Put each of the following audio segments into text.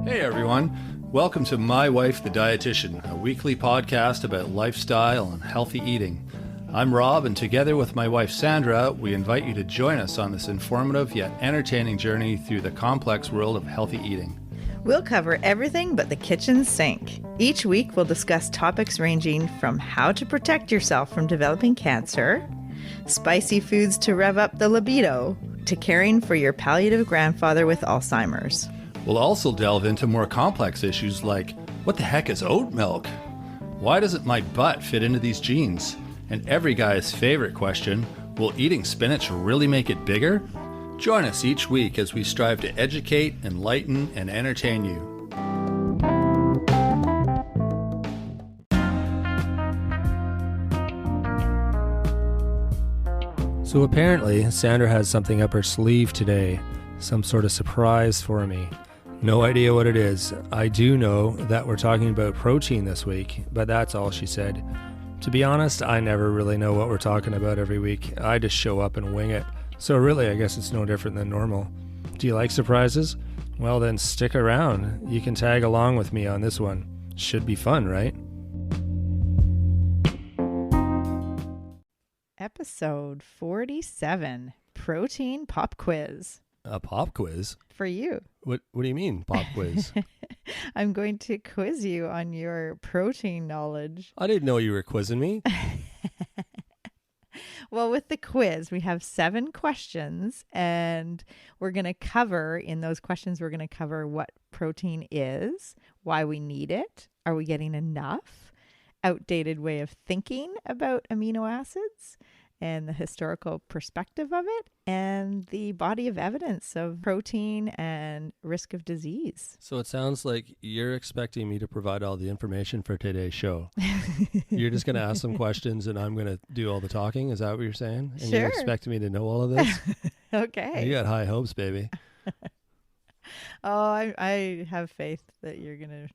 Hey everyone, welcome to My Wife the Dietitian, a weekly podcast about lifestyle and healthy eating. I'm Rob, and together with my wife Sandra, we invite you to join us on this informative yet entertaining journey through the complex world of healthy eating. We'll cover everything but the kitchen sink. Each week we'll discuss topics ranging from how to protect yourself from developing cancer, spicy foods to rev up the libido, to caring for your palliative grandfather with Alzheimer's. We'll also delve into more complex issues like, what the heck is oat milk? Why doesn't my butt fit into these jeans? And every guy's favorite question, will eating spinach really make it bigger? Join us each week as we strive to educate, enlighten, and entertain you. So apparently, Sandra has something up her sleeve today, some sort of surprise for me. No idea what it is. I do know that we're talking about protein this week, but that's all she said. To be honest, I never really know what we're talking about every week. I just show up and wing it. So really, I guess it's no different than normal. Do you like surprises? Well then, stick around. You can tag along with me on this one. Should be fun, right? Episode 47, Protein Pop Quiz. A pop quiz? For you. What do you mean, pop quiz? I'm going to quiz you on your protein knowledge. I didn't know you were quizzing me. Well, with the quiz, we have 7 questions, and we're going to cover, in those questions, we're going to cover what protein is, why we need it, are we getting enough, outdated way of thinking about amino acids, and the historical perspective of it, and the body of evidence of protein and risk of disease. So it sounds like you're expecting me to provide all the information for today's show. You're just going to ask some questions and I'm going to do all the talking? Is that what you're saying? And Sure. You're expecting me to know all of this? Okay. You got high hopes, baby. I have faith that you're going to,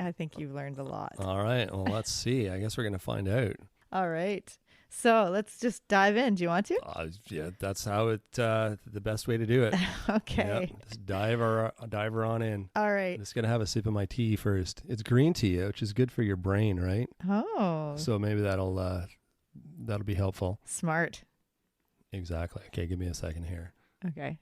I think you've learned a lot. All right. Well, let's see. I guess we're going to find out. All right. So let's just dive in. Do you want to? Yeah, that's how the best way to do it. Okay. Yep, just dive her on in. All I'm right. just going to have a sip of my tea first. It's green tea, which is good for your brain, right? Oh. So maybe that'll be helpful. Smart. Exactly. Okay, give me a second here. Okay.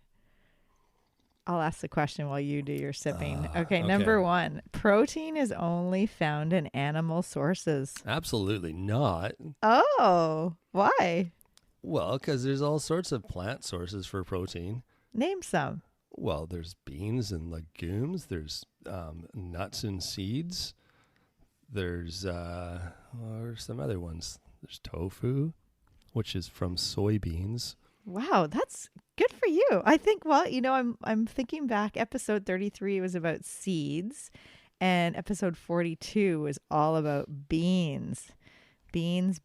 I'll ask the question while you do your sipping. Okay, Okay. number 1. Protein is only found in animal sources. Absolutely not. Oh, why? Well, because there's all sorts of plant sources for protein. Name some. Well, there's beans and legumes. There's nuts and seeds. There's or some other ones. There's tofu, which is from soybeans. Wow, that's good for you. I think, well, I'm thinking back, episode 33 was about seeds, and episode 42 was all about beans. Beans,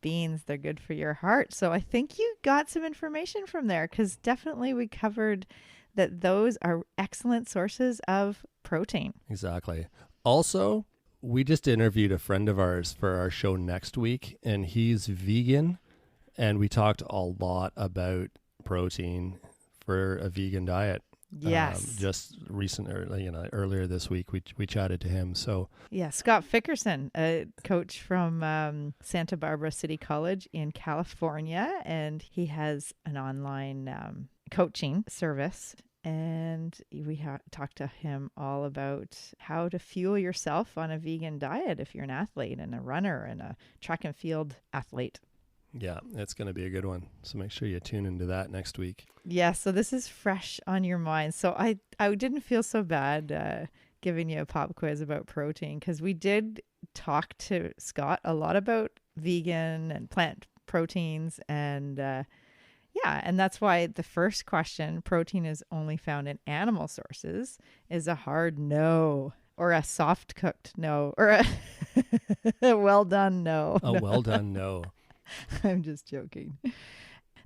they're good for your heart. So I think you got some information from there, because definitely we covered that those are excellent sources of protein. Exactly. Also, we just interviewed a friend of ours for our show next week, and he's vegan, and we talked a lot about protein for a vegan diet. Yes. Just earlier this week, we chatted to him. So yeah, Scott Fickerson, a coach from Santa Barbara City College in California, and he has an online coaching service. And we talked to him all about how to fuel yourself on a vegan diet if you're an athlete and a runner and a track and field athlete. yeah, it's going to be a good one. So make sure you tune into that next week. Yeah, so this is fresh on your mind. So I didn't feel so bad giving you a pop quiz about protein, because we did talk to Scott a lot about vegan and plant proteins, and and that's why the first question, protein is only found in animal sources, is a hard no, or a soft cooked no, or a well done no. A well done no. I'm just joking.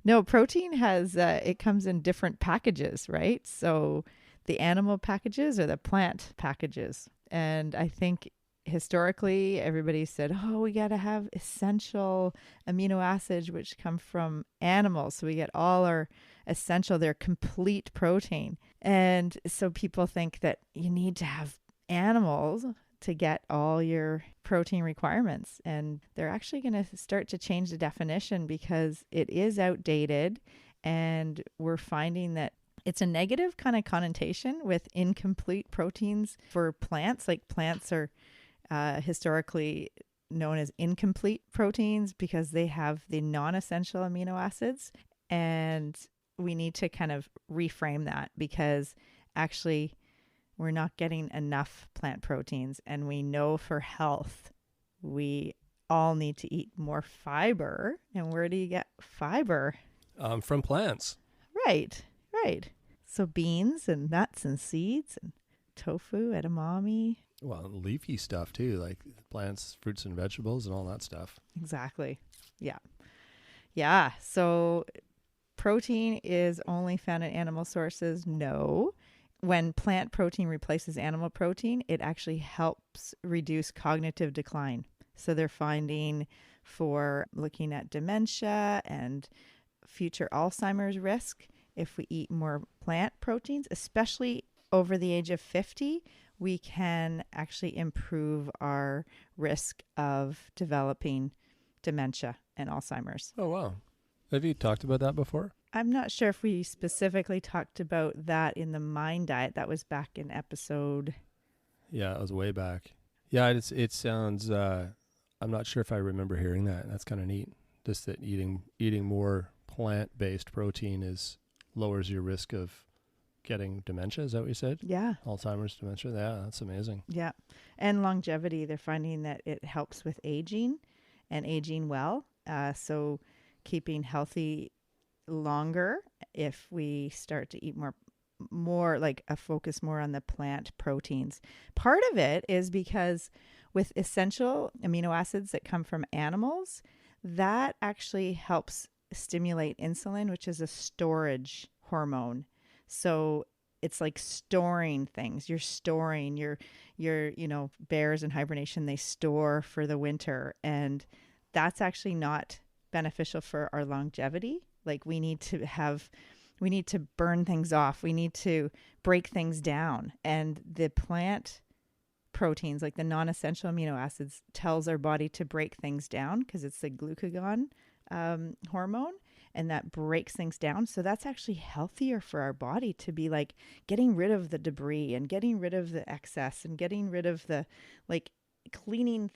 No, protein has, it comes in different packages, right? So the animal packages or the plant packages. And I think historically everybody said, oh, we got to have essential amino acids, which come from animals. So we get all our essential, they're complete protein. And so people think that you need to have animals to get all your protein requirements. And they're actually going to start to change the definition because it is outdated. And we're finding that it's a negative kind of connotation with incomplete proteins for plants. Like plants are historically known as incomplete proteins because they have the non-essential amino acids. And we need to kind of reframe that because actually we're not getting enough plant proteins. And we know for health, we all need to eat more fiber. And where do you get fiber? From plants. Right. So beans and nuts and seeds and tofu, edamame. Well, leafy stuff too, like plants, fruits and vegetables and all that stuff. Exactly. Yeah. So protein is only found in animal sources? No. When plant protein replaces animal protein, it actually helps reduce cognitive decline. So they're finding for looking at dementia and future Alzheimer's risk, if we eat more plant proteins, especially over the age of 50, we can actually improve our risk of developing dementia and Alzheimer's. Oh, wow. Have you talked about that before? I'm not sure if we specifically talked about that in the Mind Diet. That was back in episode. Yeah, it was way back. Yeah, it sounds, I'm not sure if I remember hearing that. That's kind of neat. Just that eating more plant-based protein lowers your risk of getting dementia. Is that what you said? Yeah. Alzheimer's, dementia. Yeah, that's amazing. Yeah. And longevity, they're finding that it helps with aging and aging well. So keeping healthy longer if we start to eat more like a focus more on the plant proteins. Part of it is because with essential amino acids that come from animals, that actually helps stimulate insulin, which is a storage hormone. So it's like storing things. You're storing your bears in hibernation, they store for the winter. And that's actually not beneficial for our longevity. Like we need to burn things off. We need to break things down. And the plant proteins, like the non-essential amino acids, tells our body to break things down because it's the glucagon hormone, and that breaks things down. So that's actually healthier for our body to be like getting rid of the debris and getting rid of the excess and getting rid of the like cleaning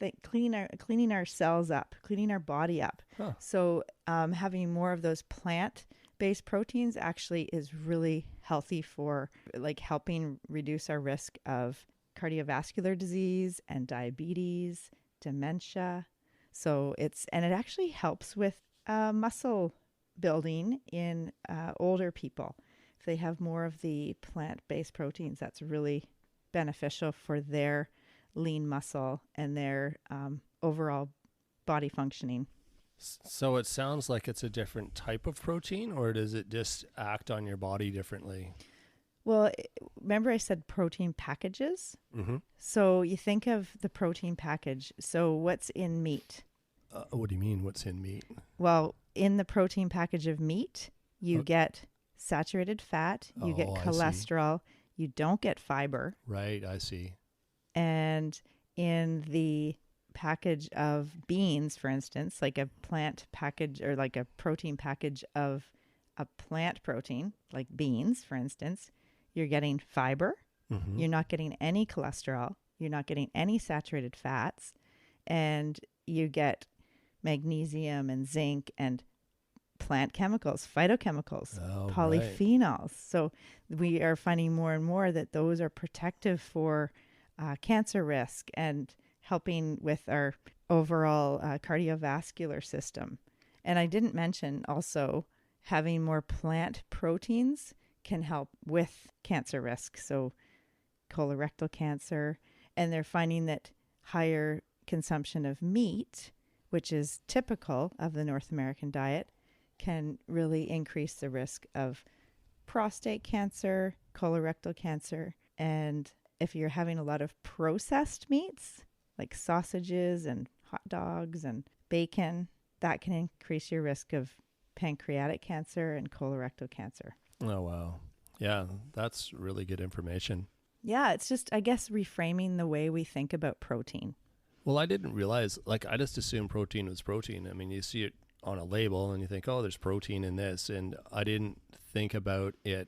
our cells up, cleaning our body up. Huh. So having more of those plant-based proteins actually is really healthy for like helping reduce our risk of cardiovascular disease and diabetes, dementia. So it actually helps with muscle building in older people. If they have more of the plant-based proteins, that's really beneficial for their lean muscle and their overall body functioning. So it sounds like it's a different type of protein, or does it just act on your body differently? Well, remember I said protein packages? Mm-hmm. So you think of the protein package. So what's in meat? What do you mean, what's in meat? Well, in the protein package of meat, you get saturated fat, you get cholesterol, you don't get fiber. Right, I see. And in the package of beans, for instance, like a plant package or like a protein package of a plant protein, like beans, for instance, you're getting fiber. Mm-hmm. You're not getting any cholesterol. You're not getting any saturated fats. And you get magnesium and zinc and plant chemicals, phytochemicals, polyphenols. Right. So we are finding more and more that those are protective for cancer risk and helping with our overall cardiovascular system. And I didn't mention also having more plant proteins can help with cancer risk. So colorectal cancer, and they're finding that higher consumption of meat, which is typical of the North American diet, can really increase the risk of prostate cancer, colorectal cancer. And if you're having a lot of processed meats, like sausages and hot dogs and bacon, that can increase your risk of pancreatic cancer and colorectal cancer. Oh, wow. Yeah, that's really good information. Yeah, it's just, I guess, reframing the way we think about protein. Well, I didn't realize, like, I just assumed protein was protein. I mean, you see it on a label and you think, oh, there's protein in this. And I didn't think about it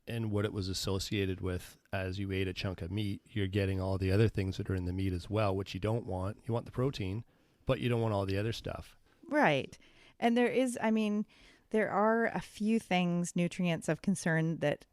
and what it was associated with. As you ate a chunk of meat, you're getting all the other things that are in the meat as well, which you don't want. You want the protein, but you don't want all the other stuff. Right. And there are a few things, nutrients of concern that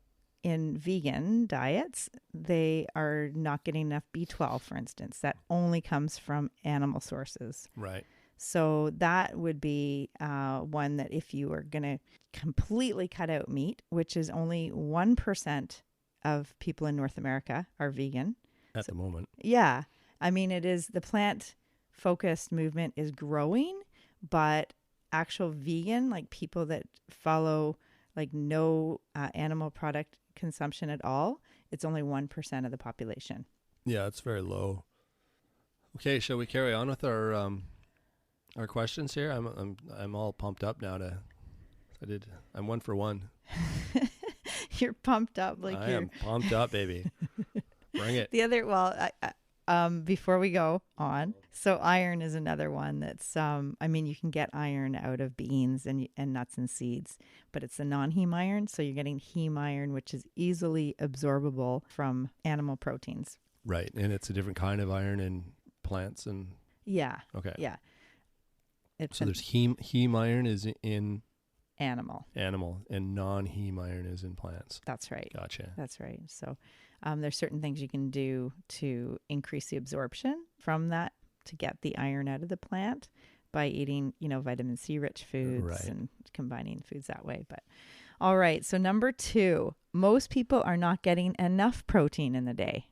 in vegan diets, they are not getting enough B12, for instance. That only comes from animal sources. Right. So that would be one that if you are going to completely cut out meat, which is only 1% of people in North America are vegan. At the moment. Yeah. I mean, it is, the plant-focused movement is growing, but actual vegan, like people that follow like no animal product consumption at all, it's only 1% of the population. Yeah, it's very low. Okay, shall we carry on with our questions here? I'm all pumped up now I'm 1 for 1. You're pumped up, like I am pumped up, baby. Bring it. The other, before we go on, so iron is another one that's, you can get iron out of beans and nuts and seeds, but it's the non-heme iron. So you're getting heme iron, which is easily absorbable from animal proteins. Right. And it's a different kind of iron in plants and. Yeah. Okay. Yeah. So there's heme iron is in animal, and non-heme iron is in plants. That's right. Gotcha. That's right. So there's certain things you can do to increase the absorption from that to get the iron out of the plant by eating, vitamin C rich foods and combining foods that way. But all right. So number 2, most people are not getting enough protein in the day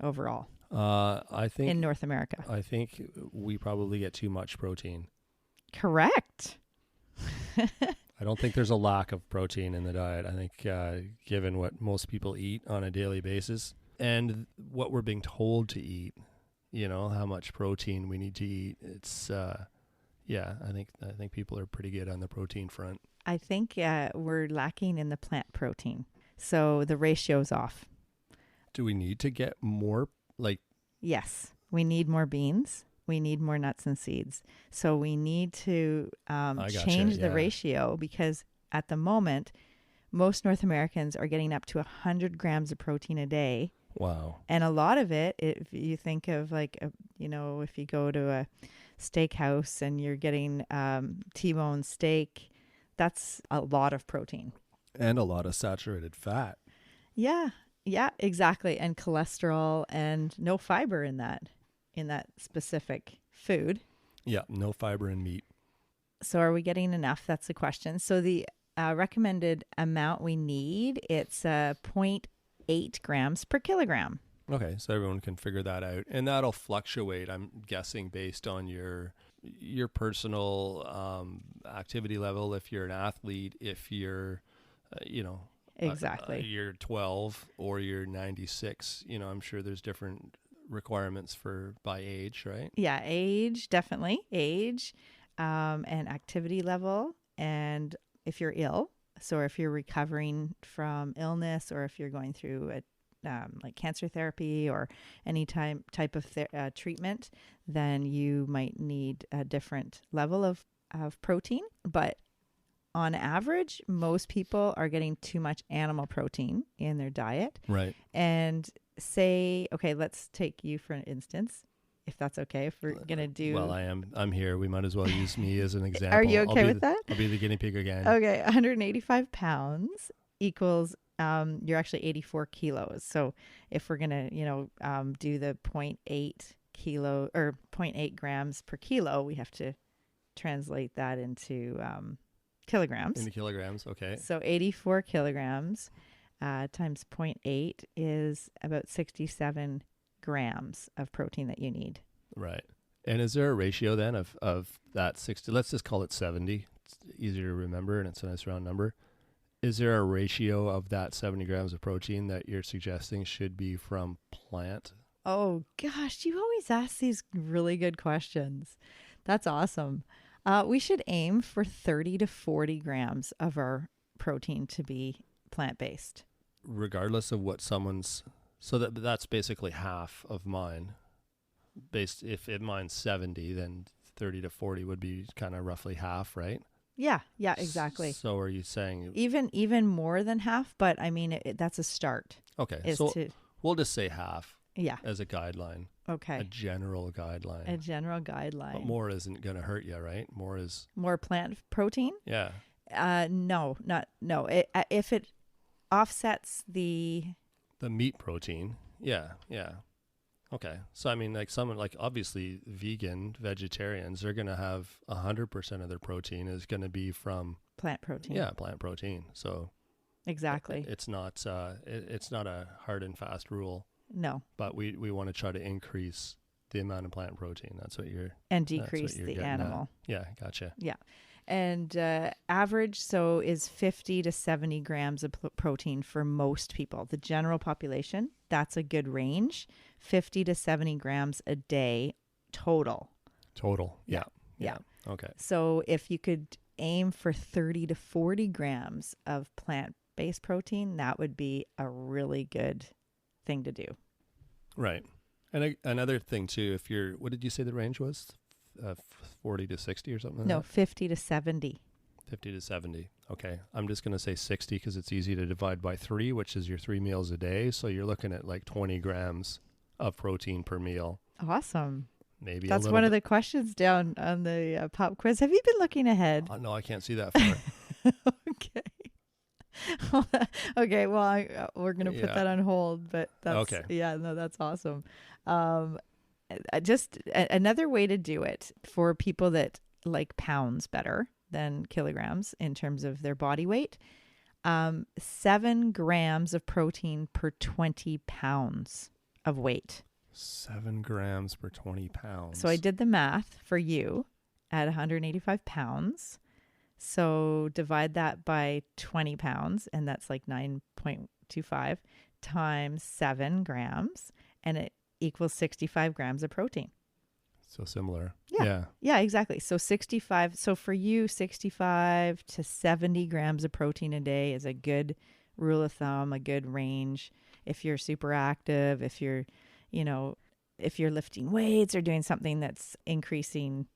overall. I think in North America, I think we probably get too much protein. Correct. I don't think there's a lack of protein in the diet. I think given what most people eat on a daily basis and what we're being told to eat, how much protein we need to eat, it's I think people are pretty good on the protein front. I think we're lacking in the plant protein. So the ratio's off. Do we need to get more Yes, we need more beans. We need more nuts and seeds. So we need to change the ratio, because at the moment, most North Americans are getting up to 100 grams of protein a day. Wow. And a lot of it, if you think of if you go to a steakhouse and you're getting T-bone steak, that's a lot of protein. And a lot of saturated fat. Yeah, exactly. And cholesterol and no fiber in that specific food. Yeah, no fiber in meat. So are we getting enough? That's the question. So the recommended amount we need, it's 0.8 grams per kilogram. Okay, so everyone can figure that out. And that'll fluctuate, I'm guessing, based on your personal activity level. If you're an athlete, if you're, exactly. You're 12 or you're 96, I'm sure there's different requirements by age, right? Yeah, age, definitely age, and activity level, and if you're ill, so if you're recovering from illness, or if you're going through like cancer therapy or any type of treatment, then you might need a different level of protein. But on average, most people are getting too much animal protein in their diet. Right. And let's take you for an instance, if that's okay, if we're going to do... Well, I'm here. We might as well use me as an example. Are you okay with that? I'll be the guinea pig again. Okay, 185 pounds equals, you're actually 84 kilos. So if we're going to, do the 0.8 kilo or 0.8 grams per kilo, we have to translate that into kilograms. Into kilograms, okay. So 84 kilograms times 0.8 is about 67 grams of protein that you need. Right. And is there a ratio then of that 60? Let's just call it 70. It's easier to remember and it's a nice round number. Is there a ratio of that 70 grams of protein that you're suggesting should be from plant? Oh, gosh, you always ask these really good questions. That's awesome. We should aim for 30 to 40 grams of our protein to be plant-based. Regardless of what someone's So that's basically half of mine. If mine's 70, then 30 to 40 would be kind of roughly half, right? Yeah, exactly. So are you saying even more than half? But I mean, that's a start. okay? So we'll just say half. Yeah. As a guideline. Okay. A general guideline. A general guideline. But more isn't going to hurt you, right? More plant protein? Yeah. No. If it offsets the meat protein. Yeah. Okay. So, I mean, like someone like obviously vegetarians, they're going to have 100% of their protein is going to be from plant protein. Yeah, plant protein. So exactly. It's not a hard and fast rule. No. But we want to try to increase the amount of plant protein. That's what you're and decrease the animal. At. Yeah, gotcha. Yeah. And average is 50 to 70 grams of protein for most people. The general population, that's a good range. 50 to 70 grams a day total. Yeah. Okay. So if you could aim for 30 to 40 grams of plant-based protein, that would be a really good thing to do. Right. And another thing too, what did you say the range was? 40 to 60 or something? No, 50 to 70. 50 to 70. Okay. I'm just going to say 60 because it's easy to divide by 3, which is your 3 meals a day. So you're looking at like 20 grams of protein per meal. Awesome. Maybe that's one of the questions down on the pop quiz. Have you been looking ahead? No, I can't see that far. Okay. Well, we're going to put that on hold, but that's okay. Yeah, no, that's awesome. Just another way to do it for people that like pounds better than kilograms in terms of their body weight. 7 grams of protein per 20 pounds of weight. 7 grams per 20 pounds. So I did the math for you at 185 pounds. So divide that by 20 pounds, and that's like 9.25 times 7 grams, and it equals 65 grams of protein. So similar. Yeah, exactly. So 65. So for you, 65 to 70 grams of protein a day is a good rule of thumb, a good range. If you're super active, if you're lifting weights or doing something that's increasing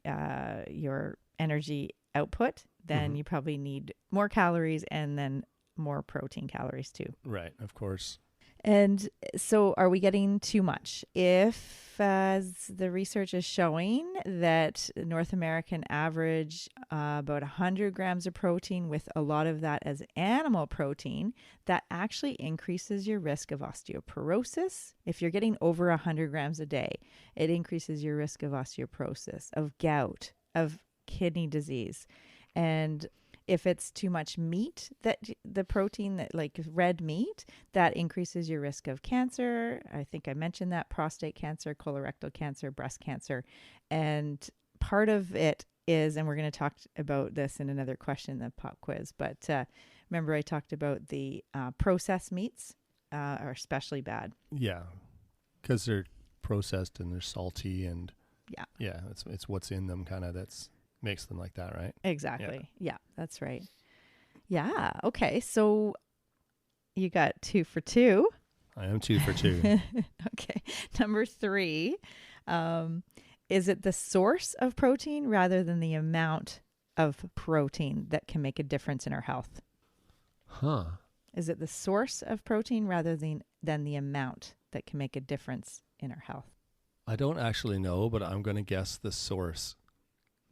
your energy output, then you probably need more calories and then more protein calories too. Right, of course. And so are we getting too much? If, as the research is showing, that North American average about 100 grams of protein, with a lot of that as animal protein, that actually increases your risk of osteoporosis. If you're getting over 100 grams a day, it increases your risk of osteoporosis, of gout, of kidney disease. And if it's too much meat, that the protein, that like red meat, that increases your risk of cancer. I think I mentioned that: prostate cancer, colorectal cancer, breast cancer. And part of it is, and we're going to talk about this in another question in the pop quiz, but remember I talked about the processed meats are especially bad. Yeah, because they're processed and they're salty, and it's what's in them kind of that's makes them like that, right? Exactly. Yeah, that's right. Yeah. Okay. So you got 2 for 2. I am 2 for 2. Okay. Number 3, is it the source of protein rather than the amount of protein that can make a difference in our health? Huh. Is it the source of protein rather than the amount that can make a difference in our health? I don't actually know, but I'm going to guess the source.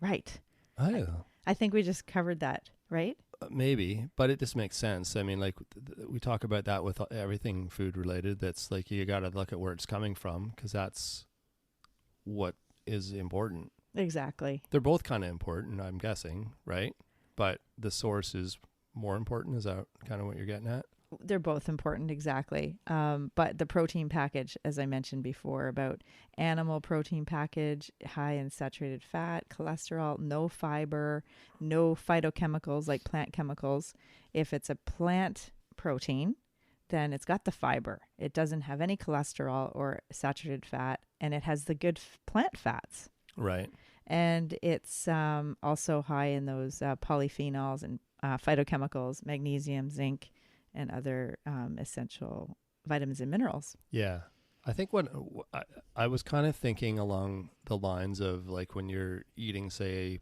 Right. Oh. I think we just covered that, right? Maybe, but it just makes sense. I mean, like we talk about that with everything food related. That's like you got to look at where it's coming from, because that's what is important. Exactly. They're both kind of important, I'm guessing, right? But the source is more important. Is that kind of what you're getting at? They're both important, exactly. But the protein package, as I mentioned before, about animal protein package, high in saturated fat, cholesterol, no fiber, no phytochemicals like plant chemicals. If it's a plant protein, then it's got the fiber. It doesn't have any cholesterol or saturated fat, and it has the good plant fats. Right. And it's also high in those polyphenols and phytochemicals, magnesium, zinc, and other essential vitamins and minerals. Yeah. I think I was kind of thinking along the lines of like when you're eating, say,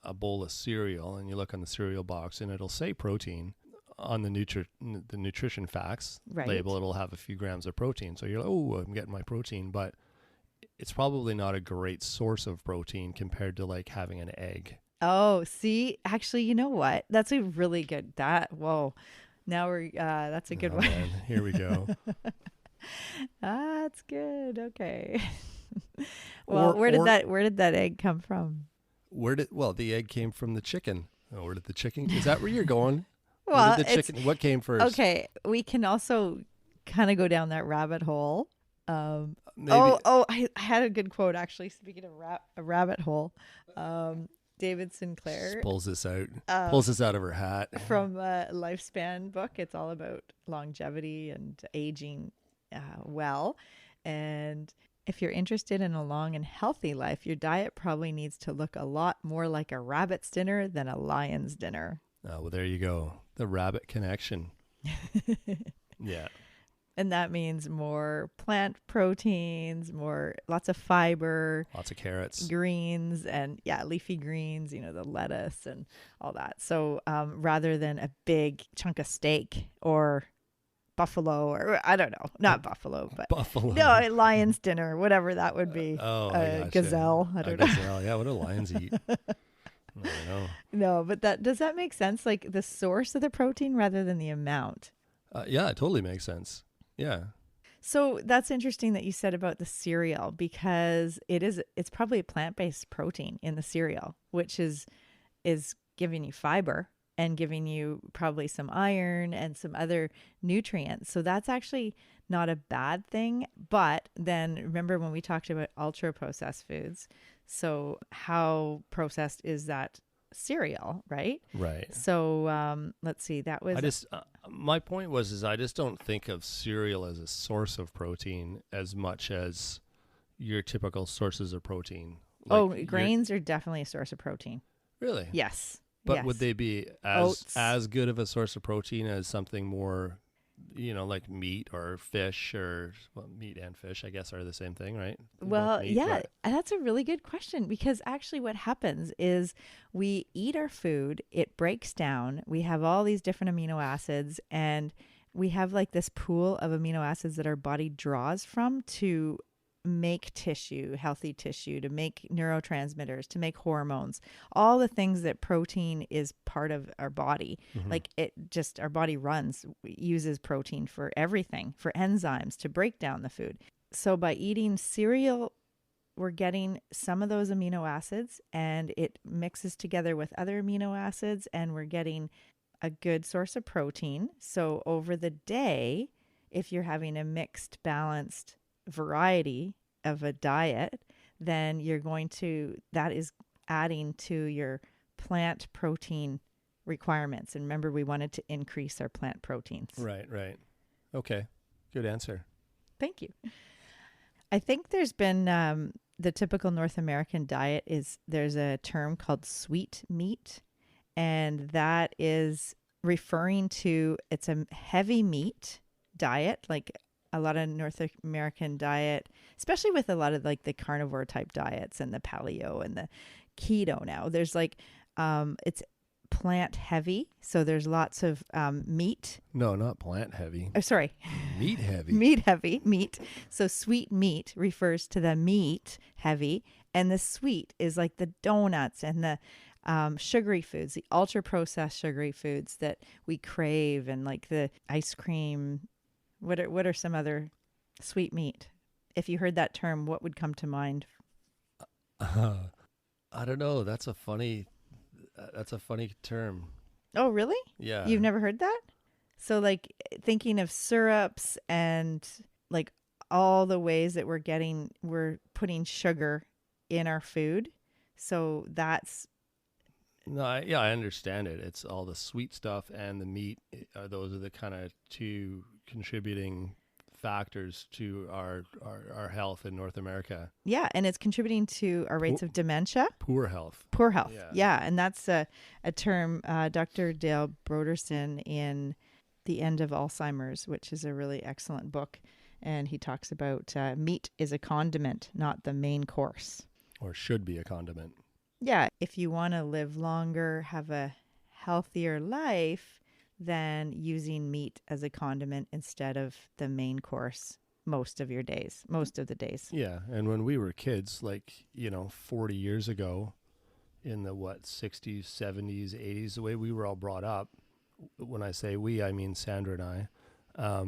a bowl of cereal and you look on the cereal box and it'll say protein on the nutrition facts label. It'll have a few grams of protein. So you're like, oh, I'm getting my protein. But it's probably not a great source of protein compared to like having an egg. Oh, see, actually, you know what? That's a really good, now that's a good one. Man, here we go. That's good. Okay. Well, where did that egg come from? The egg came from the chicken. Oh, where did the chicken? Is that where you're going? Well, what came first? Okay, we can also kind of go down that rabbit hole. Maybe. I had a good quote actually. Speaking of a rabbit hole, David Sinclair pulls this out of her hat from a Lifespan book. It's all about longevity and aging well. And if you're interested in a long and healthy life, your diet probably needs to look a lot more like a rabbit's dinner than a lion's dinner. Oh, well, there you go. The rabbit connection. Yeah. And that means more plant proteins, lots of fiber, lots of carrots, greens, and leafy greens, the lettuce and all that. So rather than a big chunk of steak or buffalo, or I don't know, not buffalo, but buffalo. No, a lion's dinner, whatever that would be. Gazelle. I don't know. Gazelle. Yeah, what do lions eat? I don't know. No, but does that make sense? Like the source of the protein rather than the amount? Yeah, it totally makes sense. Yeah. So that's interesting that you said about the cereal, because it's probably a plant-based protein in the cereal, which is giving you fiber and giving you probably some iron and some other nutrients. So that's actually not a bad thing. But then remember when we talked about ultra processed foods, so how processed is that cereal, right? Right. So let's see, that was my point was I just don't think of cereal as a source of protein as much as your typical sources of protein. Like grains are definitely a source of protein. Really? Yes. But yes. Would they be as good of a source of protein as something more, like meat or fish, or meat and fish, I guess, are the same thing, right? Well, yeah, that's a really good question, because actually what happens is we eat our food, it breaks down, we have all these different amino acids, and we have like this pool of amino acids that our body draws from to make tissue, healthy tissue, to make neurotransmitters, to make hormones, all the things that protein is part of our body. Mm-hmm. Like our body uses protein for everything, for enzymes to break down the food. So by eating cereal, we're getting some of those amino acids and it mixes together with other amino acids and we're getting a good source of protein. So over the day, if you're having a mixed, balanced variety of a diet, then that is adding to your plant protein requirements. And remember, we wanted to increase our plant proteins. Right. Okay. Good answer. Thank you. I think there's been the typical North American diet there's a term called sweet meat, and that is referring to, it's a heavy meat diet, like a lot of North American diet, especially with a lot of like the carnivore type diets and the paleo and the keto now. There's like, it's plant heavy. So there's lots of meat. No, not plant heavy. Oh, sorry. Meat heavy. Meat. So sweet meat refers to the meat heavy. And the sweet is like the donuts and the sugary foods, the ultra processed sugary foods that we crave, and like the ice cream. What are some other sweet meat? If you heard that term, what would come to mind? I don't know. That's a funny term. Oh, really? Yeah. You've never heard that? So like thinking of syrups and like all the ways that we're putting sugar in our food. So that's... No, I understand it. It's all the sweet stuff and the meat. Those are the kind of two contributing factors to our health in North America. Yeah, and it's contributing to our rates of dementia. Poor health. Yeah, and that's a term Dr. Dale Bredesen in The End of Alzheimer's, which is a really excellent book. And he talks about meat is a condiment, not the main course. Or should be a condiment. Yeah, if you want to live longer, have a healthier life, then using meat as a condiment instead of the main course most of the days. Yeah, and when we were kids, 40 years ago, in the 60s, 70s, 80s, the way we were all brought up, when I say we, I mean Sandra and I,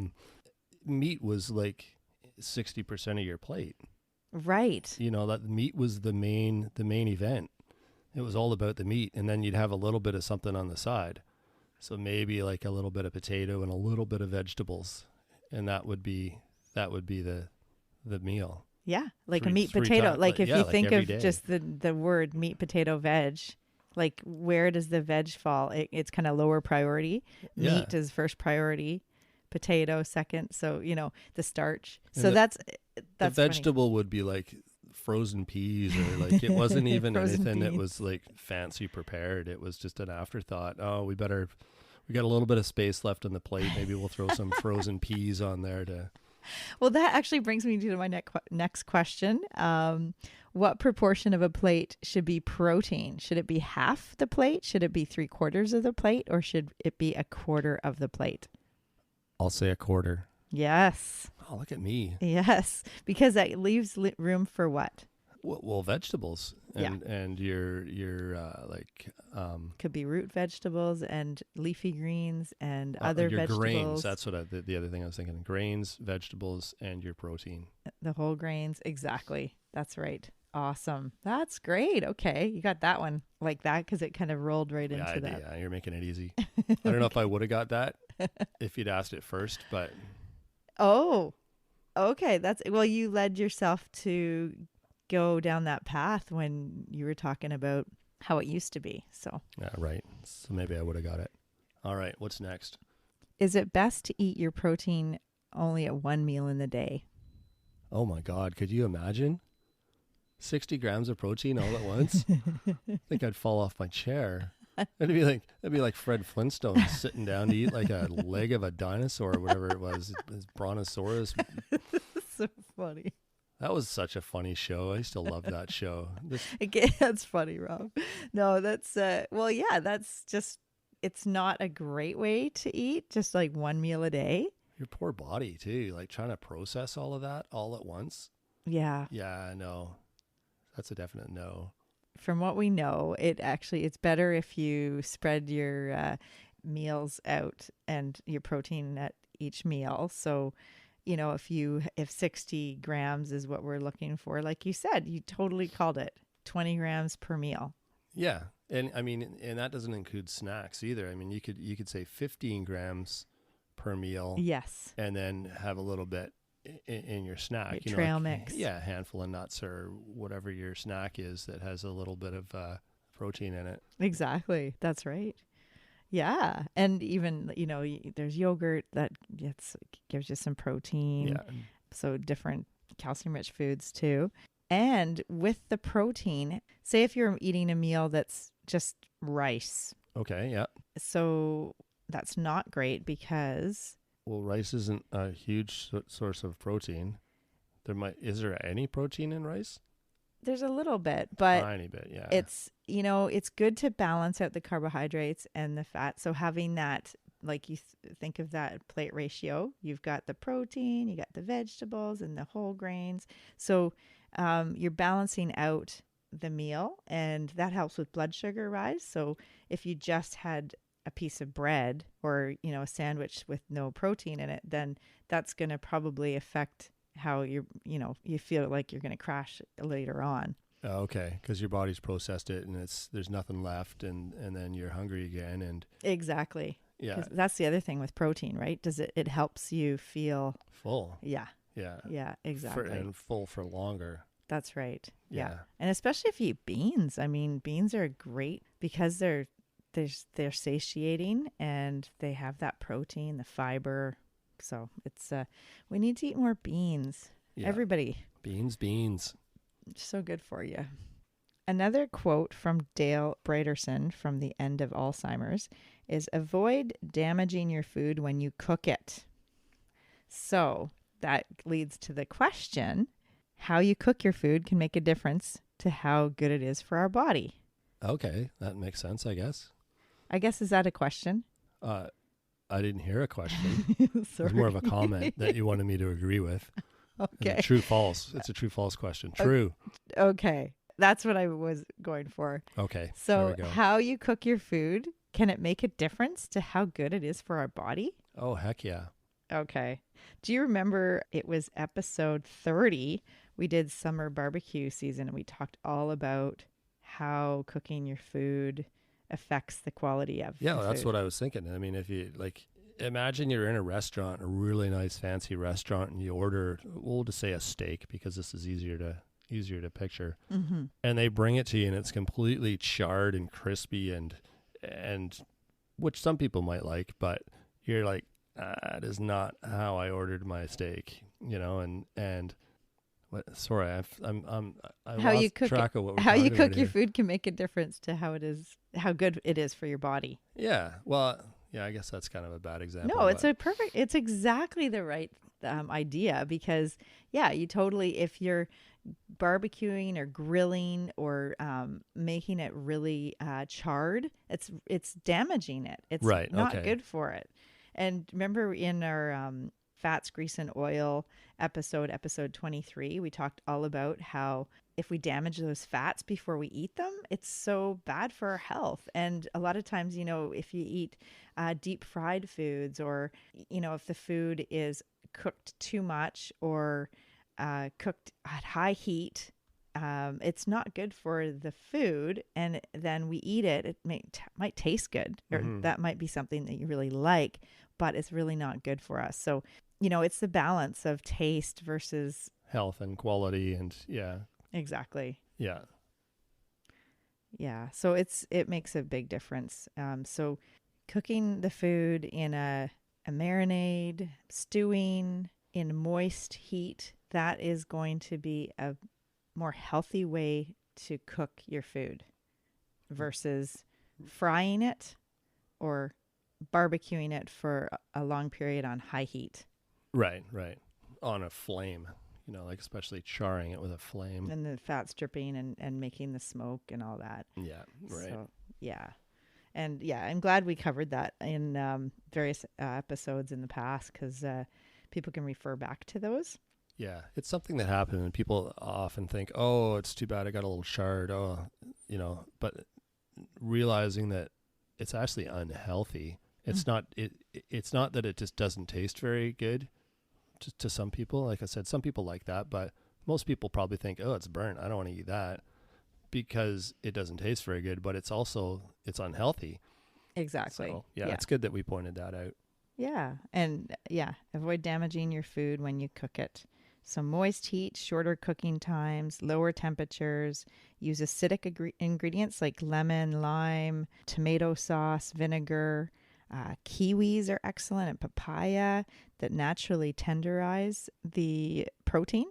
meat was 60% of your plate. Right. That meat was the main event. It was all about the meat, and then you'd have a little bit of something on the side. So maybe a little bit of potato and a little bit of vegetables, and that would be the meal. Yeah, like Three- a meat three potato. ti- If you think every of day. just the word meat, potato, veg, where does the veg fall? It's kind of lower priority. Yeah. Meat is first priority. Potato second. So, the starch. And So that's The funny. vegetable would be frozen peas, or it wasn't even Frozen anything that peas. was fancy prepared. It was just an afterthought. Oh, we got a little bit of space left on the plate. Maybe we'll throw some frozen peas on there to. Well, that actually brings me to my next question. What proportion of a plate should be protein? Should it be half the plate? Should it be 3/4 of the plate? Or should it be 1/4 of the plate? I'll say 1/4. Yes. Oh, look at me. Yes. Because that leaves room for what? Well, vegetables and your Could be root vegetables and leafy greens and other your vegetables. grains. That's what the other thing I was thinking. Grains, vegetables, and your protein. The whole grains. Exactly. That's right. Awesome. That's great. Okay. You got that one like that because it kind of rolled right into that. Yeah, you're making it easy. I don't know if I would have got that if you'd asked it first, but Oh, okay. Well, you led yourself to go down that path when you were talking about how it used to be. So, yeah, right. So maybe I would have got it. All right, what's next? is it best to eat your protein only at one meal in the day? Oh my God, could you imagine? 60 grams of protein all at once? I think I'd fall off my chair. It'd be like Fred Flintstone sitting down to eat like a leg of a dinosaur or whatever it was, his brontosaurus. So funny. That was such a funny show. I still love that show. Again, that's funny, Rob. No, that's that's just, it's not a great way to eat, just like one meal a day. Your poor body too, trying to process all of that all at once. Yeah. Yeah, no. That's a definite no. From what we know, it's better if you spread your meals out and your protein at each meal. So, if 60 grams is what we're looking for, like you said, you totally called it 20 grams per meal. Yeah. And and that doesn't include snacks either. I mean, you could say 15 grams per meal. Yes. And then have a little bit in your snack. Your trail mix. Yeah, a handful of nuts or whatever your snack is that has a little bit of protein in it. Exactly. That's right. Yeah. And even, there's yogurt that gives you some protein. Yeah. So different calcium-rich foods too. And with the protein, say if you're eating a meal that's just rice. Okay, yeah. So that's not great because... Well, rice isn't a huge source of protein. Is there any protein in rice? There's a little bit, but tiny bit, yeah. it's, it's good to balance out the carbohydrates and the fat. So having that, like you think of that plate ratio, you've got the protein, you got the vegetables and the whole grains. So you're balancing out the meal, and that helps with blood sugar rise. So if you just had a piece of bread or, a sandwich with no protein in it, then that's going to probably affect how you feel like you're going to crash later on. Oh, okay, because your body's processed it and there's nothing left, and then you're hungry again, and Exactly. yeah, 'Cause that's the other thing with protein, right? It helps you feel full. Yeah, exactly. And full for longer. That's right. Yeah. Yeah. And especially if you eat beans. I mean, beans are great because they're satiating and they have that protein, the fiber. So it's we need to eat more beans. Yeah. Everybody. Beans. So good for you. Another quote from Dale Bredesen from The End of Alzheimer's. is avoid damaging your food when you cook it. So that leads to the question, how you cook your food can make a difference to how good it is for our body. Okay, that makes sense, I guess. Is that a question? I didn't hear a question. It Sorry. was more of a comment that you wanted me to agree with. Okay. True, false. It's a true, false question. True. Okay. That's what I was going for. Okay. So there we go. how you cook your food, can it make a difference to how good it is for our body? Oh, heck yeah. Okay. Do you remember it was episode 30? We did summer barbecue season and we talked all about how cooking your food affects the quality of the That's food. what I was thinking. I mean, if you imagine you're in a restaurant, a really nice fancy restaurant, and you order, we'll just say a steak because this is easier to picture. Mm-hmm. And they bring it to you and it's completely charred and crispy and which some people might like, but you're like, that is not how I ordered my steak, and what, sorry, I lost track of what we're how talking you about cook your here. food can make a difference to how good it is for your body. Yeah. Well, yeah, I guess that's kind of a bad example. No, it's exactly the right idea because you totally, if you're barbecuing or grilling or making it really charred, it's damaging it. It's not good for it. And remember in our fats, grease, and oil episode 23, we talked all about how if we damage those fats before we eat them, it's so bad for our health. And a lot of times, if you eat deep fried foods or, if the food is cooked too much or cooked at high heat, it's not good for the food. And then we eat it. It might taste good, or that might be something that you really like, but it's really not good for us. So, it's the balance of taste versus health and quality and Exactly. Yeah. Yeah. So it makes a big difference. So cooking the food in a marinade, stewing in moist heat, that is going to be a more healthy way to cook your food versus frying it or barbecuing it for a long period on high heat. Right. On a flame, especially charring it with a flame. And the fats dripping and making the smoke and all that. Yeah, right. So, yeah. And I'm glad we covered that in various episodes in the past because people can refer back to those. Yeah, it's something that happened and people often think, oh, it's too bad I got a little charred. Oh, but realizing that it's actually unhealthy. It's not it's not that it just doesn't taste very good to some people. Like I said, some people like that, but most people probably think, oh, it's burnt, I don't want to eat that because it doesn't taste very good, but it's unhealthy. Exactly. So, it's good that we pointed that out. Yeah. And avoid damaging your food when you cook it. So moist heat, shorter cooking times, lower temperatures, use acidic ingredients like lemon, lime, tomato sauce, vinegar. Kiwis are excellent, and papaya that naturally tenderize the protein.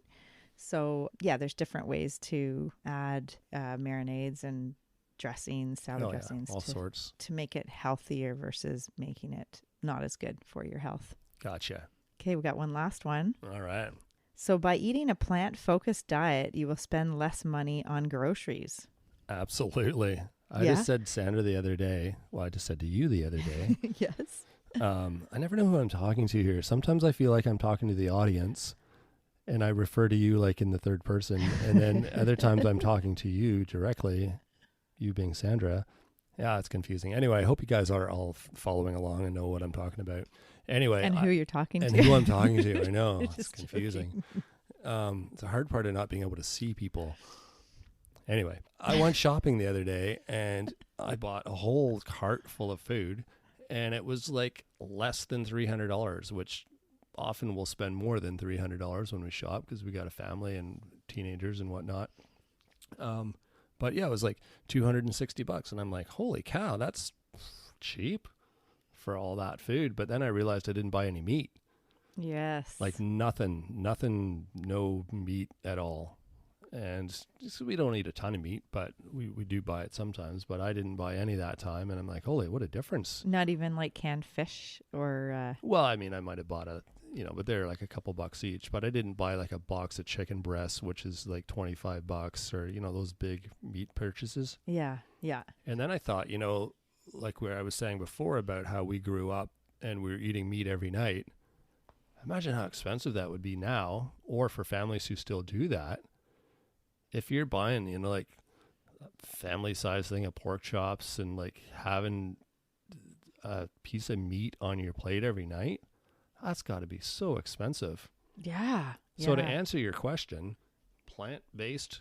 So there's different ways to add marinades and dressings, salad dressings, all sorts to make it healthier versus making it not as good for your health. Gotcha. Okay, we got one last one. All right. So by eating a plant-focused diet, you will spend less money on groceries. Absolutely. I just said Sandra the other day. Well, I just said to you the other day. Yes. I never know who I'm talking to here. Sometimes I feel like I'm talking to the audience and I refer to you like in the third person. And then other times I'm talking to you directly, you being Sandra. Yeah, it's confusing. Anyway, I hope you guys are all following along and know what I'm talking about. Anyway. And who you're talking to. And who I'm talking to. I know. It's Just confusing. It's a hard part of not being able to see people. Anyway, I went shopping the other day and I bought a whole cart full of food and it was like less than $300, which often we'll spend more than $300 when we shop because we got a family and teenagers and whatnot. But it was like $260 and I'm like, holy cow, that's cheap for all that food. But then I realized I didn't buy any meat. Yes. Like nothing, no meat at all. And so we don't eat a ton of meat, but we do buy it sometimes. But I didn't buy any that time. And I'm like, holy, what a difference. Not even like canned fish or... Well, I mean, I might have bought but they're like a couple bucks each. But I didn't buy like a box of chicken breasts, which is like $25 or, those big meat purchases. Yeah, yeah. And then I thought, like where I was saying before about how we grew up and we were eating meat every night. Imagine how expensive that would be now, or for families who still do that. If you're buying, like a family size thing of pork chops and like having a piece of meat on your plate every night, that's got to be so expensive. Yeah. So to answer your question, plant-based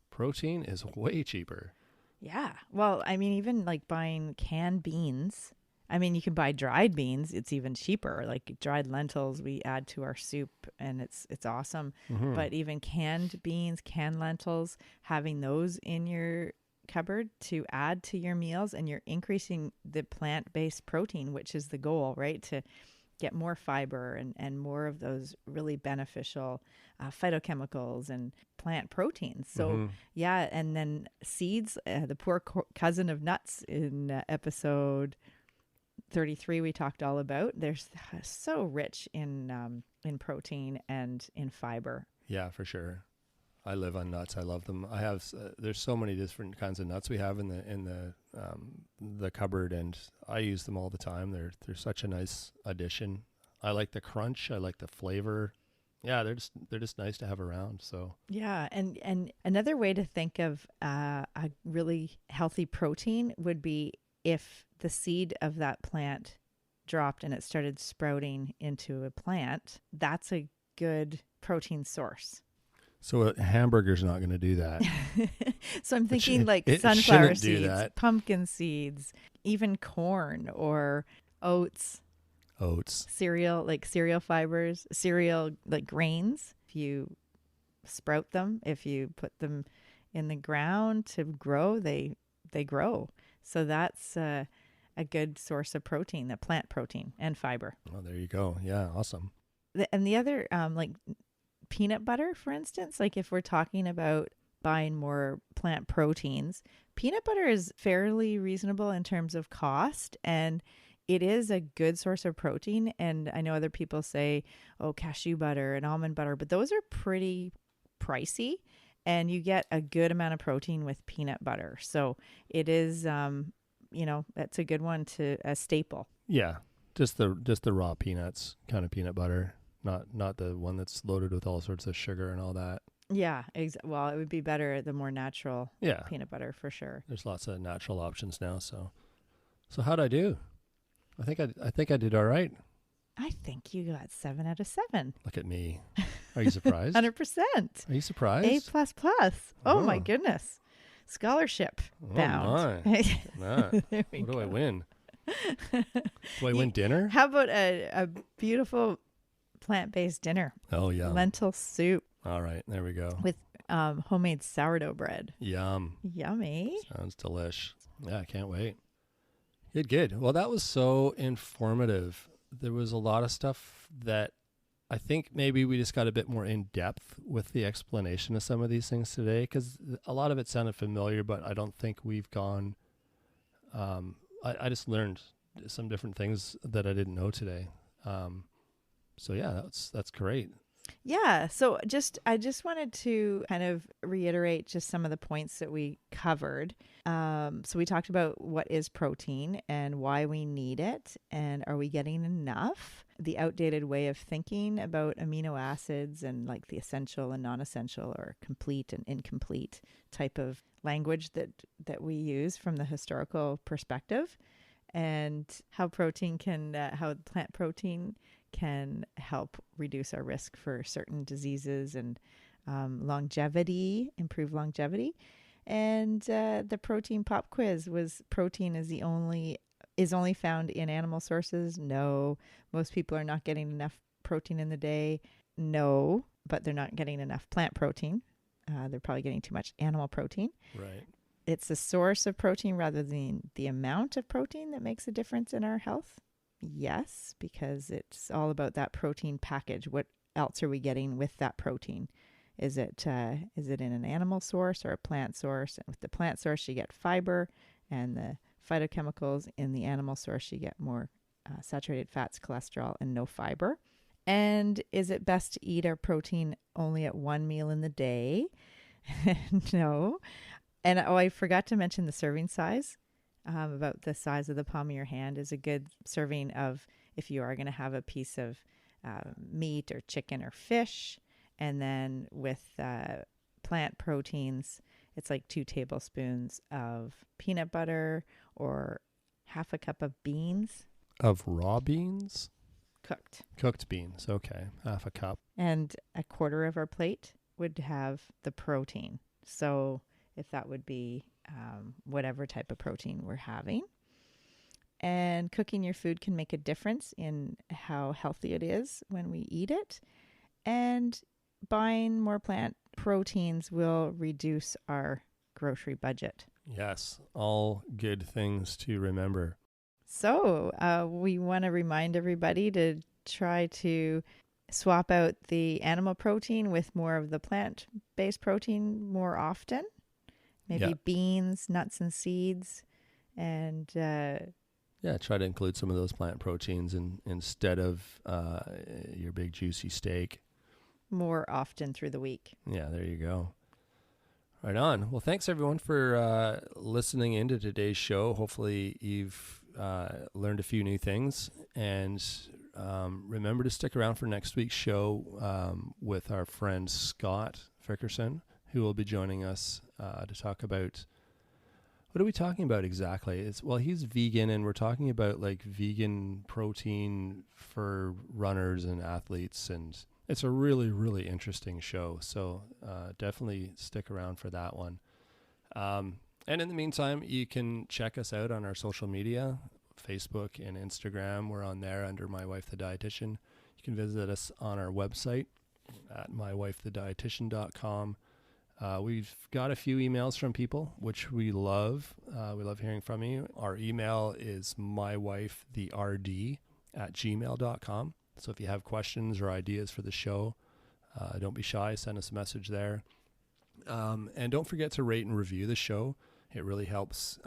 protein is way cheaper. Yeah. Well, I mean, even like buying canned beans. I mean, you can buy dried beans. It's even cheaper. Like dried lentils, we add to our soup, and it's awesome. Mm-hmm. But even canned beans, canned lentils, having those in your cupboard to add to your meals, and you're increasing the plant-based protein, which is the goal, right? To get more fiber and more of those really beneficial phytochemicals and plant proteins. So yeah, and then seeds, the poor cousin of nuts in episode 33 we talked all about. They're so rich in protein and in fiber. Yeah, for sure. I live on nuts. I love them. I have there's so many different kinds of nuts we have in the cupboard, and I use them all the time. They're such a nice addition. I like the crunch. I like the flavor. Yeah, they're just nice to have around. So yeah, and another way to think of a really healthy protein would be if the seed of that plant dropped and it started sprouting into a plant. That's a good protein source. So a hamburger's not going to do that. So I'm thinking like sunflower seeds, pumpkin seeds, even corn or oats. Cereal, like cereal fibers, cereal like grains. If you sprout them, if you put them in the ground to grow, they grow. So that's a good source of protein, the plant protein and fiber. Oh, there you go. Yeah, awesome. And the other, like peanut butter, for instance, like if we're talking about buying more plant proteins, peanut butter is fairly reasonable in terms of cost, and it is a good source of protein. And I know other people say, oh, cashew butter and almond butter, but those are pretty pricey, and you get a good amount of protein with peanut butter. So it is, that's a good one a staple. Yeah. Just the raw peanuts kind of peanut butter, not the one that's loaded with all sorts of sugar and all that. Yeah. Well, it would be better, the more natural peanut butter for sure. There's lots of natural options now. So how'd I do? I think I did all right. I think you got 7 out of 7. Look at me. Are you surprised? 100%. Are you surprised? A++. Oh my goodness. Scholarship bound. What do I win? Do I win dinner? How about a beautiful plant-based dinner? Oh, yeah. Lentil soup. All right. There we go. With homemade sourdough bread. Yum. Yummy. Sounds delish. Yeah, I can't wait. Good. Well, that was so informative. There was a lot of stuff that I think maybe we just got a bit more in depth with the explanation of some of these things today, because a lot of it sounded familiar, but I don't think we've gone. I just learned some different things that I didn't know today. So yeah, that's great. Yeah. So I just wanted to kind of reiterate just some of the points that we covered. So we talked about what is protein and why we need it, and are we getting enough? The outdated way of thinking about amino acids and like the essential and non-essential, or complete and incomplete type of language that we use from the historical perspective, and how how plant protein can help reduce our risk for certain diseases and improve longevity. And the protein pop quiz was, protein is only found in animal sources. No. Most people are not getting enough protein in the day. No, but they're not getting enough plant protein. They're probably getting too much animal protein. Right. It's the source of protein rather than the amount of protein that makes a difference in our health. Yes, because it's all about that protein package. What else are we getting with that protein? Is it in an animal source or a plant source? And with the plant source, you get fiber, and the phytochemicals in the animal source, you get more saturated fats, cholesterol, and no fiber. And is it best to eat our protein only at one meal in the day? No. And I forgot to mention the serving size. About the size of the palm of your hand is a good serving of, if you are going to have a piece of meat or chicken or fish. And then with plant proteins, it's like 2 tablespoons of peanut butter or half a cup of beans. Of raw beans? Cooked. Cooked beans. Okay. Half a cup. And a quarter of our plate would have the protein. So if that would be whatever type of protein we're having. And cooking your food can make a difference in how healthy it is when we eat it. And buying more plant proteins will reduce our grocery budget. Yes, all good things to remember. So we want to remind everybody to try to swap out the animal protein with more of the plant-based protein more often. Maybe beans, nuts, and seeds. And try to include some of those plant proteins instead of your big juicy steak. More often through the week. Yeah, there you go. Right on. Well, thanks everyone for listening into today's show. Hopefully you've learned a few new things, and remember to stick around for next week's show with our friend Scott Fickerson, who will be joining us to talk about, what are we talking about exactly? He's vegan, and we're talking about like vegan protein for runners and athletes, and it's a really, really interesting show. So definitely stick around for that one. And in the meantime, you can check us out on our social media, Facebook and Instagram. We're on there under My Wife the Dietitian. You can visit us on our website at mywifethedietitian.com. We've got a few emails from people, which we love. We love hearing from you. Our email is mywifetherd@gmail.com. So if you have questions or ideas for the show, don't be shy. Send us a message there. And don't forget to rate and review the show. It really helps.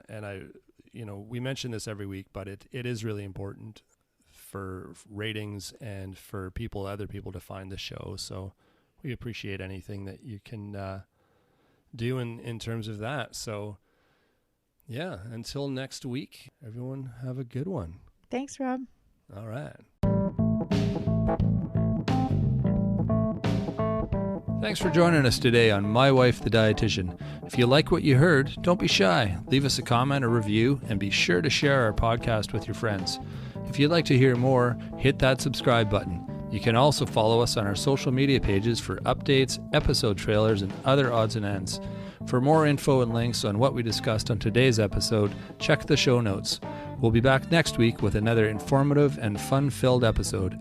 And we mention this every week, but it is really important for ratings and for other people to find the show. So we appreciate anything that you can do in terms of that. So yeah, until next week, everyone have a good one. Thanks, Rob. All right. Thanks for joining us today on My Wife the Dietitian. If you like what you heard, don't be shy. Leave us a comment or review, and be sure to share our podcast with your friends. If you'd like to hear more, hit that subscribe button. You can also follow us on our social media pages for updates, episode trailers, and other odds and ends. For more info and links on what we discussed on today's episode, check the show notes. We'll be back next week with another informative and fun-filled episode.